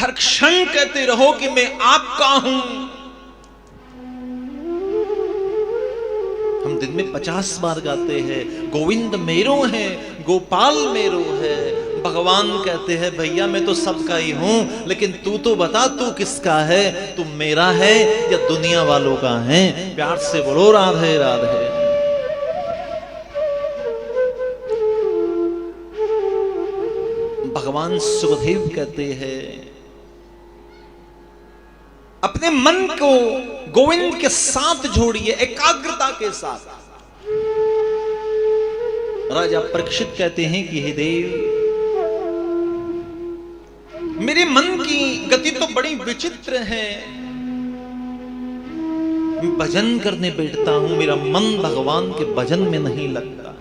हर क्षण कहते रहो कि मैं आपका हूं। हम दिन में 50 बार गाते हैं गोविंद मेरो है, गोपाल मेरो है। भगवान कहते हैं भैया मैं तो सबका ही हूं, लेकिन तू तो बता तू किसका है, तू मेरा है या दुनिया वालों का है। प्यार से बोलो राधे राधे। भगवान सुखदेव कहते हैं अपने मन को गोविंद के साथ जोड़िए, एकाग्रता के साथ। राजा परीक्षित कहते हैं कि हे देव, मेरे मन की गति तो बड़ी विचित्र है। भजन करने बैठता हूं, मेरा मन भगवान के भजन में नहीं लगता।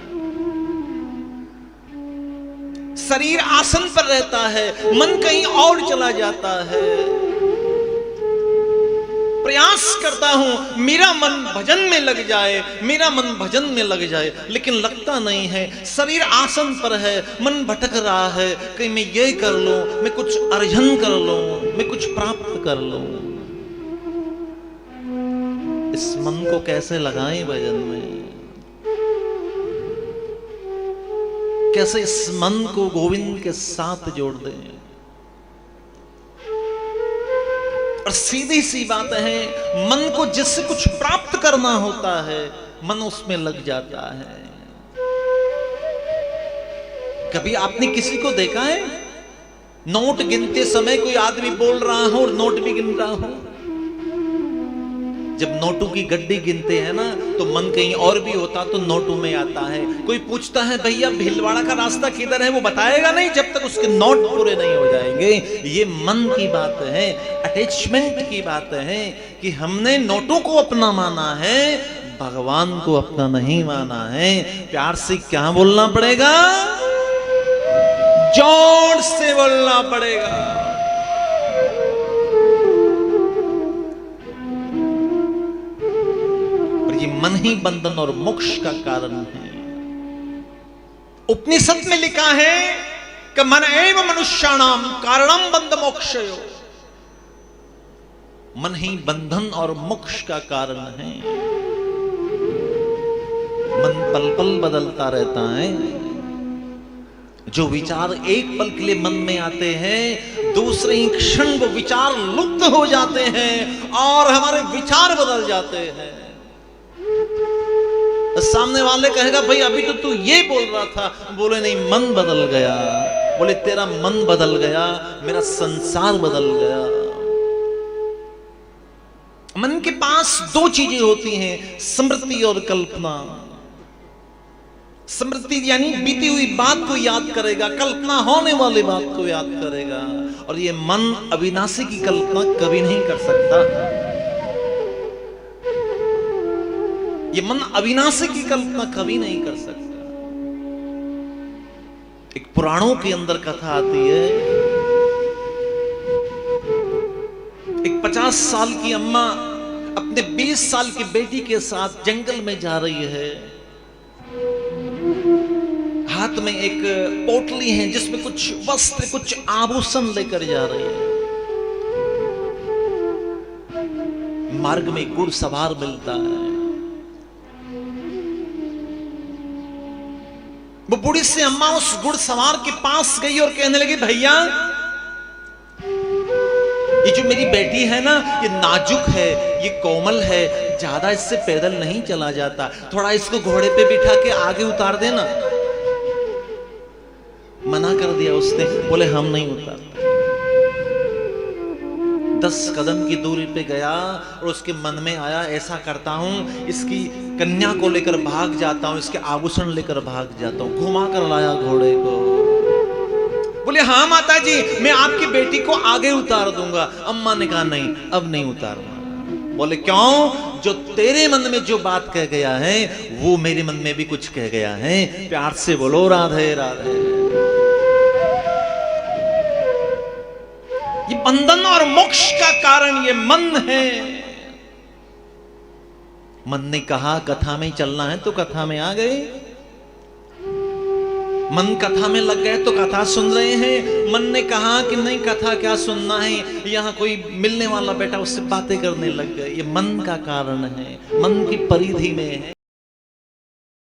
शरीर आसन पर रहता है, मन कहीं और चला जाता है। प्रयास करता हूं मेरा मन भजन में लग जाए, मेरा मन भजन में लग जाए, लेकिन लगता नहीं है। शरीर आसन पर है, मन भटक रहा है, कहीं मैं ये कर लूं, मैं कुछ अर्जन कर लूं, मैं कुछ प्राप्त कर लूं। इस मन को कैसे लगाएं भजन में, कैसे इस मन को गोविंद के साथ जोड़ दें। और सीधी सी बात है, मन को जिससे कुछ प्राप्त करना होता है मन उसमें लग जाता है। कभी आपने किसी को देखा है नोट गिनते समय कोई आदमी बोल रहा हो और नोट भी गिन रहा हो? जब नोटों की गड्डी गिनते हैं ना तो मन कहीं और भी होता तो नोटों में आता है। कोई पूछता है भैया भीलवाड़ा का रास्ता किधर है, वो बताएगा नहीं जब तक उसके नोट पूरे नहीं हो जाएंगे। ये मन की बात है, अटैचमेंट की बात है कि हमने नोटों को अपना माना है, भगवान को अपना नहीं माना है। प्यार से क्या बोलना पड़ेगा, जोर से बोलना पड़ेगा। ये मन ही बंधन और मोक्ष का कारण है। उपनिषद में लिखा है कि मन एव मनुष्याणाम कारणम बंध मोक्षयो। मन ही बंधन और मोक्ष का कारण है। मन पल पल बदलता रहता है। जो विचार एक पल के लिए मन में आते हैं, दूसरे ही क्षण वो विचार लुप्त हो जाते हैं और हमारे विचार बदल जाते हैं। सामने वाले कहेगा भाई अभी तो तू ये बोल रहा था, बोले नहीं मन बदल गया। बोले तेरा मन बदल गया, मेरा संसार बदल गया। मन के पास दो चीजें होती हैं, स्मृति और कल्पना। स्मृति यानी बीती हुई बात को याद करेगा, कल्पना होने वाली बात को याद करेगा। और ये मन अविनाशी की कल्पना कभी नहीं कर सकता। ये मन अविनाशी की कल्पना कभी नहीं कर सकता। एक पुराणों के अंदर कथा आती है, एक 50 साल की अम्मा अपने 20 साल की बेटी के साथ जंगल में जा रही है। हाथ में एक पोटली है जिसमें कुछ वस्त्र, कुछ आभूषण लेकर जा रही है। मार्ग में घुड़ सवार मिलता है। वो बूढ़ी सी अम्मा उस घुड़सवार के पास गई और कहने लगी भैया ये जो मेरी बेटी है ना, ये नाजुक है, ये कोमल है, ज्यादा इससे पैदल नहीं चला जाता, थोड़ा इसको घोड़े पे बिठा के आगे उतार देना। मना कर दिया उसने, बोले हम नहीं उतारते। 10 कदम की दूरी पे गया और उसके मन में आया ऐसा करता हूं, इसकी कन्या को लेकर भाग जाता हूं, इसके आभूषण लेकर भाग जाता हूं। घुमा कर लाया घोड़े को। बोले हाँ माता जी मैं आपकी बेटी को आगे उतार दूंगा। अम्मा ने कहा नहीं अब नहीं उतारना। बोले क्यों? जो तेरे मन में जो बात कह गया है वो मेरे मन में भी कुछ कह गया है। प्यार से बोलो राधे राधे। ये बंधन और मोक्ष का कारण ये मन है। मन ने कहा कथा में चलना है तो कथा में आ गए। मन कथा में लग गए तो कथा सुन रहे हैं। मन ने कहा कि नहीं कथा क्या सुनना है, यहाँ कोई मिलने वाला बैठा उससे बातें करने लग गए। ये मन का कारण है, मन की परिधि में है।